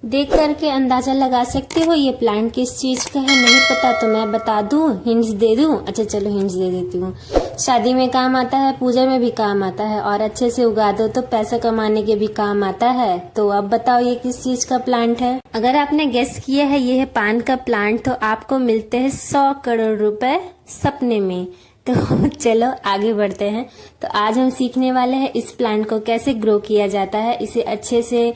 देख करके अंदाजा लगा सकते हो ये प्लांट किस चीज का है। नहीं पता तो मैं बता दूं, हिंट्स दे दूं। अच्छा चलो हिंट्स दे देती हूँ। शादी में काम आता है, पूजा में भी काम आता है, और अच्छे से उगा दो तो पैसा कमाने के भी काम आता है। तो अब बताओ ये किस चीज का प्लांट है। अगर आपने गेस किया है ये है पान का प्लांट, तो आपको मिलते हैं 100 करोड़ रुपए सपने में। तो चलो आगे बढ़ते हैं। तो आज हम सीखने वाले हैं इस प्लांट को कैसे ग्रो किया जाता है, इसे अच्छे से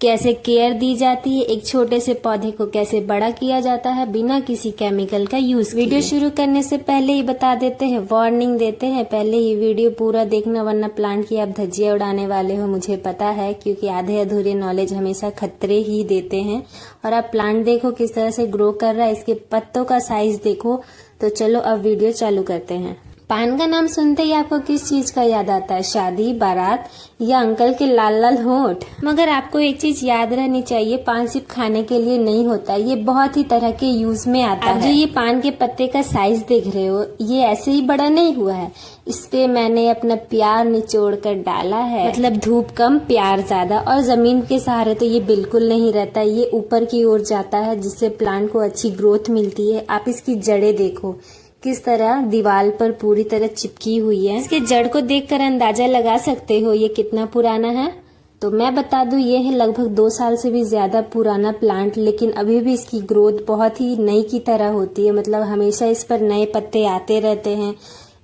कैसे केयर दी जाती है, एक छोटे से पौधे को कैसे बड़ा किया जाता है बिना किसी केमिकल का यूज किए। वीडियो शुरू करने से पहले ही बता देते हैं, वार्निंग देते हैं, पहले ही वीडियो पूरा देखना वरना प्लांट की आप धज्जियां उड़ाने वाले हो, मुझे पता है, क्योंकि आधे अधूरे नॉलेज हमेशा खतरे ही देते हैं। और आप प्लांट देखो किस तरह से ग्रो कर रहा है, इसके पत्तों का साइज देखो। तो चलो अब वीडियो चालू करते हैं। पान का नाम सुनते ही आपको किस चीज का याद आता है? शादी, बारात या अंकल के लाल लाल होंठ? मगर आपको एक चीज याद रहनी चाहिए, पान सिर्फ खाने के लिए नहीं होता, ये बहुत ही तरह के यूज में आता है। जो ये पान के पत्ते का साइज देख रहे हो, ये ऐसे ही बड़ा नहीं हुआ है, इस पे मैंने अपना प्यार निचोड़ कर डाला है। मतलब धूप कम प्यार ज्यादा। और जमीन के सहारे तो ये बिल्कुल नहीं रहता, ये ऊपर की ओर जाता है जिससे प्लांट को अच्छी ग्रोथ मिलती है। आप इसकी जड़ें देखो किस तरह दीवार पर पूरी तरह चिपकी हुई है। इसके जड़ को देखकर अंदाजा लगा सकते हो ये कितना पुराना है। तो मैं बता दूं ये है लगभग 2 साल से भी ज्यादा पुराना प्लांट, लेकिन अभी भी इसकी ग्रोथ बहुत ही नई की तरह होती है। मतलब हमेशा इस पर नए पत्ते आते रहते हैं,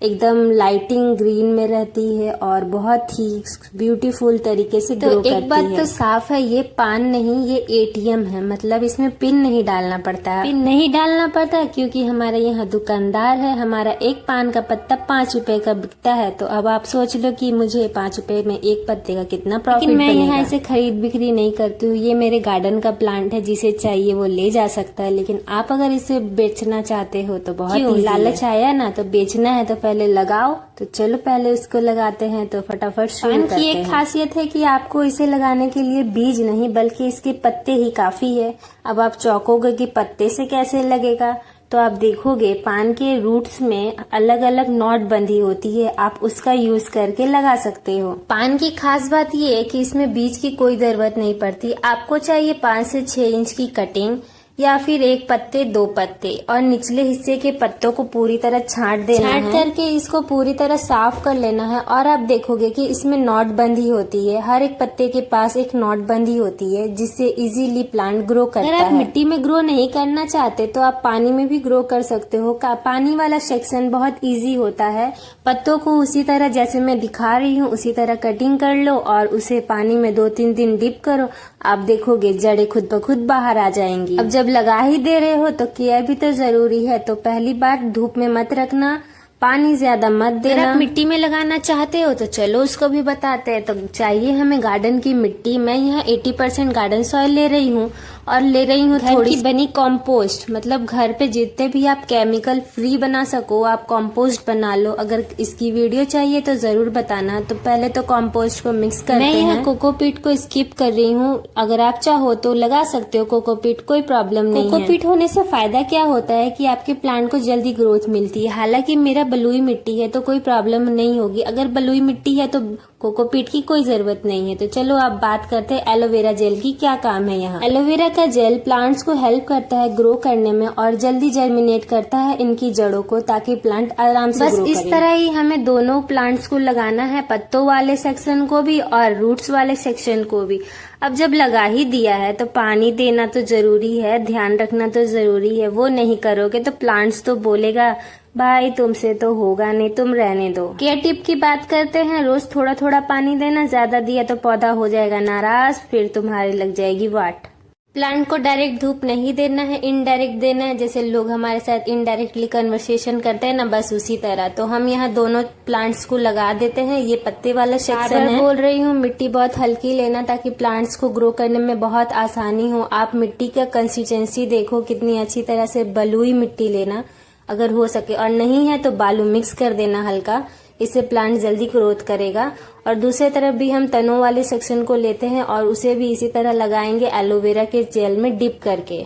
एकदम लाइटिंग ग्रीन में रहती है और बहुत ही ब्यूटीफुल तरीके से ग्रो करती है। एक बात तो साफ है, ये पान नहीं, ये एटीएम है। मतलब इसमें पिन नहीं डालना पड़ता। पिन नहीं डालना पड़ता क्योंकि हमारे यहाँ दुकानदार है, हमारा एक पान का पत्ता 5 रुपए का बिकता है। तो अब आप सोच लो कि मुझे 5 रुपए में एक पत्ते का कितना प्रॉफिट बनेगा। मैं यहाँ इसे खरीद बिक्री नहीं करती हूँ, ये मेरे गार्डन का प्लांट है, जिसे चाहिए वो ले जा सकता है। लेकिन आप अगर इसे बेचना चाहते हो तो बहुत लालच आया ना, तो बेचना है तो पहले लगाओ। तो चलो पहले उसको लगाते हैं। तो फटाफट शुरू करते हैं। की एक खासियत है कि आपको इसे लगाने के लिए बीज नहीं बल्कि इसके पत्ते ही काफी है। अब आप चौंकोगे कि पत्ते से कैसे लगेगा, तो आप देखोगे पान के रूट्स में अलग अलग नॉट बंधी होती है, आप उसका यूज करके लगा सकते हो। पान की खास बात ये है कि इसमें बीज की कोई जरूरत नहीं पड़ती। आपको चाहिए 5 से 6 इंच की कटिंग या फिर 1 पत्ते 2 पत्ते, और निचले हिस्से के पत्तों को पूरी तरह छांट देना है। छांट करके इसको पूरी तरह साफ कर लेना है। और आप देखोगे कि इसमें नॉट बंधी होती है, हर एक पत्ते के पास एक नॉट बंधी होती है, जिससे इजीली प्लांट ग्रो करता है। अगर आप मिट्टी में ग्रो नहीं करना चाहते तो आप पानी में भी ग्रो कर सकते हो। पानी वाला सेक्शन बहुत इजी होता है। पत्तों को उसी तरह जैसे मैं दिखा रही हूँ उसी तरह कटिंग कर लो और उसे पानी में 2-3 दिन डिप करो। आप देखोगे जड़ें खुद ब खुद बाहर आ जाएंगी। अब जब लगा ही दे रहे हो तो केयर भी तो जरूरी है। तो पहली बात, धूप में मत रखना, पानी ज्यादा मत देना। अगर आप मिट्टी में लगाना चाहते हो तो चलो उसको भी बताते हैं। तो चाहिए हमें गार्डन की मिट्टी। मैं यहाँ 80% गार्डन सॉइल ले रही हूँ और ले रही हूँ थोड़ी बनी कॉम्पोस्ट। मतलब घर पे जितने भी आप केमिकल फ्री बना सको आप कॉम्पोस्ट बना लो। अगर इसकी वीडियो चाहिए तो जरूर बताना। तो पहले तो कॉम्पोस्ट को मिक्स करते हैं। मैं यहाँ कोकोपीट को स्किप कर रही हूँ, अगर आप चाहो तो लगा सकते हो कोकोपीट, कोई प्रॉब्लम नहीं है। कोकोपीट होने से फायदा क्या होता है कि आपके प्लांट को जल्दी ग्रोथ मिलती है। हालांकि मेरा बलुई मिट्टी है तो कोई प्रॉब्लम नहीं होगी। अगर बलुई मिट्टी है तो कोकोपीट की कोई जरूरत नहीं है। तो चलो अब बात करते हैं एलोवेरा जेल की क्या काम है यहाँ। एलोवेरा का जेल प्लांट्स को हेल्प करता है ग्रो करने में और जल्दी जर्मिनेट करता है इनकी जड़ों को, ताकि प्लांट आराम से ग्रो करें। बस इस तरह ही हमें दोनों प्लांट्स को लगाना है, पत्तों वाले सेक्शन को भी और रूट्स वाले सेक्शन को भी। अब जब लगा ही दिया है तो पानी देना तो जरूरी है, ध्यान रखना तो जरूरी है। वो नहीं करोगे तो प्लांट्स तो बोलेगा भाई तुमसे तो होगा नहीं, तुम रहने दो। केयर टिप की बात करते हैं। रोज थोड़ा थोड़ा पानी देना, ज्यादा दिया तो पौधा हो जाएगा नाराज, फिर तुम्हारी लग जाएगी वाट। प्लांट को डायरेक्ट धूप नहीं देना है, इनडायरेक्ट देना है। जैसे लोग हमारे साथ इनडायरेक्टली कन्वर्सेशन करते हैं ना, बस उसी तरह। तो हम यहाँ दोनों प्लांट्स को लगा देते हैं। ये पत्ते वाला सेक्शन है। बोल रही हूँ मिट्टी बहुत हल्की लेना ताकि प्लांट्स को ग्रो करने में बहुत आसानी हो। आप मिट्टी का कंसिस्टेंसी देखो कितनी अच्छी तरह से बलुई मिट्टी लेना अगर हो सके, और नहीं है तो बालू मिक्स कर देना हल्का, इससे प्लांट जल्दी ग्रोथ करेगा। और दूसरे तरफ भी हम तनों वाले सेक्शन को लेते हैं और उसे भी इसी तरह लगाएंगे एलोवेरा के जेल में डिप करके।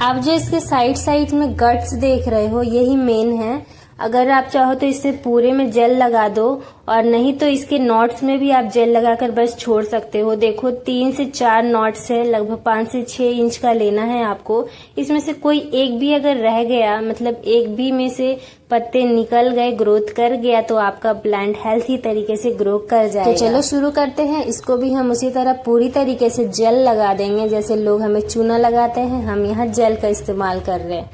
आप जो इसके साइड में गट्स देख रहे हो यही मेन है। अगर आप चाहो तो इससे पूरे में जेल लगा दो, और नहीं तो इसके नॉट्स में भी आप जेल लगाकर बस छोड़ सकते हो। देखो 3 से 4 नॉट्स है, लगभग 5 से 6 इंच का लेना है आपको। इसमें से कोई एक भी अगर रह गया, मतलब एक भी में से पत्ते निकल गए, ग्रोथ कर गया, तो आपका प्लांट हेल्थी तरीके से ग्रो कर जाएगा। तो चलो शुरू करते हैं। इसको भी हम उसी तरह पूरी तरीके से जेल लगा देंगे, जैसे लोग हमें चूना लगाते हैं, हम यहाँ जेल का इस्तेमाल कर रहे हैं।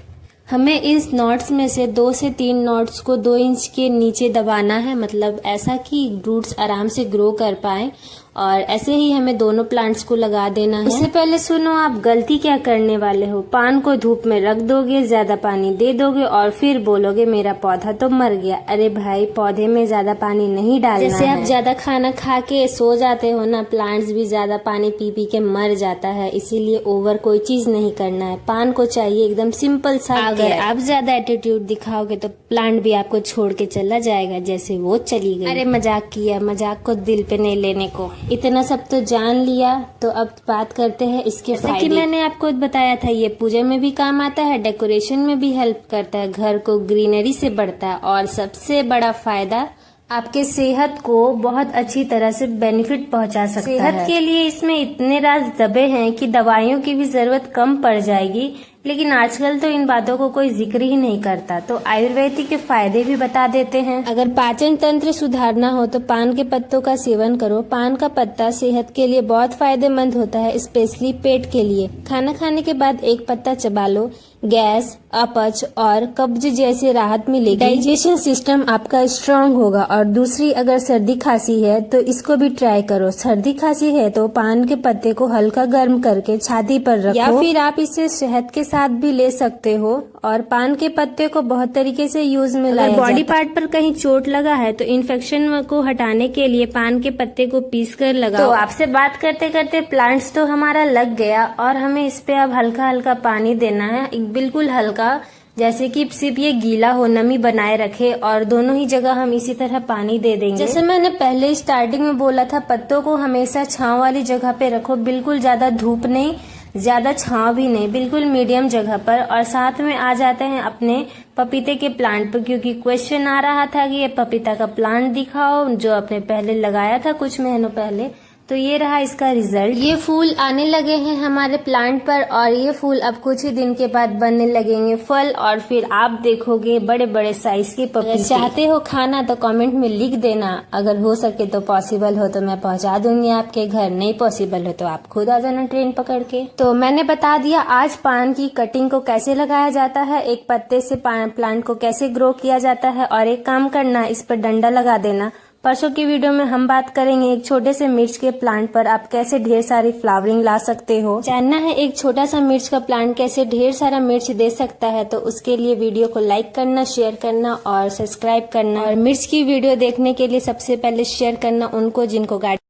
हमें इस नॉट्स में से 2 से 3 नॉट्स को 2 इंच के नीचे दबाना है, मतलब ऐसा कि रूट्स आराम से ग्रो कर पाए। और ऐसे ही हमें दोनों प्लांट्स को लगा देना है। उससे पहले सुनो, आप गलती क्या करने वाले हो। पान को धूप में रख दोगे, ज्यादा पानी दे दोगे और फिर बोलोगे मेरा पौधा तो मर गया। अरे भाई, पौधे में ज्यादा पानी नहीं डालना। जैसे आप ज्यादा खाना खा के सो जाते हो ना, प्लांट्स भी ज्यादा पानी पी पी के मर जाता है। इसीलिए ओवर कोई चीज नहीं करना है। पान को चाहिए एकदम सिंपल सा। अगर आप ज्यादा एटीट्यूड दिखाओगे तो प्लांट भी आपको छोड़ के चला जाएगा, जैसे वो चली गई। अरे मजाक किया, मजाक को दिल पे नहीं लेने को। इतना सब तो जान लिया, तो अब बात करते हैं इसके फायदे। कि मैंने आपको बताया था, ये पूजा में भी काम आता है, डेकोरेशन में भी हेल्प करता है, घर को ग्रीनरी से बढ़ता है, और सबसे बड़ा फायदा आपके सेहत को बहुत अच्छी तरह से बेनिफिट पहुंचा सकता है। सेहत के लिए इसमें इतने राज दबे हैं कि दवाइयों की भी जरूरत कम पड़ जाएगी, लेकिन आजकल तो इन बातों को कोई जिक्र ही नहीं करता। तो आयुर्वेदिक के फायदे भी बता देते हैं। अगर पाचन तंत्र सुधारना हो तो पान के पत्तों का सेवन करो। पान का पत्ता सेहत के लिए बहुत फायदेमंद होता है, स्पेशली पेट के लिए। खाना खाने के बाद एक पत्ता चबा लो, गैस, अपच और कब्ज जैसे राहत मिलेगी। डाइजेशन सिस्टम आपका स्ट्रांग होगा। और दूसरी, अगर सर्दी खांसी है तो इसको भी ट्राई करो। सर्दी खांसी है तो पान के पत्ते को हल्का गर्म करके छाती पर रखो, या फिर आप इसे शहद के साथ भी ले सकते हो। और पान के पत्ते को बहुत तरीके से यूज में लाया जाता है। बॉडी पार्ट पर कहीं चोट लगा है तो इन्फेक्शन को हटाने के लिए पान के पत्ते को पीस कर लगाओ। तो आपसे बात करते करते प्लांट्स तो हमारा लग गया, और हमें इस पे अब हल्का हल्का पानी देना है, बिल्कुल हल्का, जैसे कि सिर्फ ये गीला हो, नमी बनाए रखे। और दोनों ही जगह हम इसी तरह पानी दे देंगे। जैसे मैंने पहले स्टार्टिंग में बोला था, पत्तों को हमेशा छांव वाली जगह पे रखो, बिल्कुल ज्यादा धूप नहीं, ज्यादा छांव भी नहीं, बिल्कुल मीडियम जगह पर। और साथ में आ जाते हैं अपने पपीते के प्लांट पर, क्योंकि क्वेश्चन आ रहा था कि ये पपीता का प्लांट दिखाओ जो आपने पहले लगाया था कुछ महीनों पहले। तो ये रहा इसका रिजल्ट। ये फूल आने लगे हैं हमारे प्लांट पर, और ये फूल अब कुछ ही दिन के बाद बनने लगेंगे फल, और फिर आप देखोगे बड़े बड़े साइज के पपीते। अगर चाहते हो खाना तो कमेंट में लिख देना। अगर हो सके तो पॉसिबल हो तो मैं पहुंचा दूंगी आपके घर, नहीं पॉसिबल हो तो आप खुद आ जाना ट्रेन पकड़ के। तो मैंने बता दिया आज पान की कटिंग को कैसे लगाया जाता है, एक पत्ते से प्लांट को कैसे ग्रो किया जाता है। और एक काम करना, इस पर डंडा लगा देना। परसों की वीडियो में हम बात करेंगे एक छोटे से मिर्च के प्लांट पर आप कैसे ढेर सारी फ्लावरिंग ला सकते हो। जानना है एक छोटा सा मिर्च का प्लांट कैसे ढेर सारा मिर्च दे सकता है, तो उसके लिए वीडियो को लाइक करना, शेयर करना और सब्सक्राइब करना। और मिर्च की वीडियो देखने के लिए सबसे पहले शेयर करना उनको जिनको गार्डन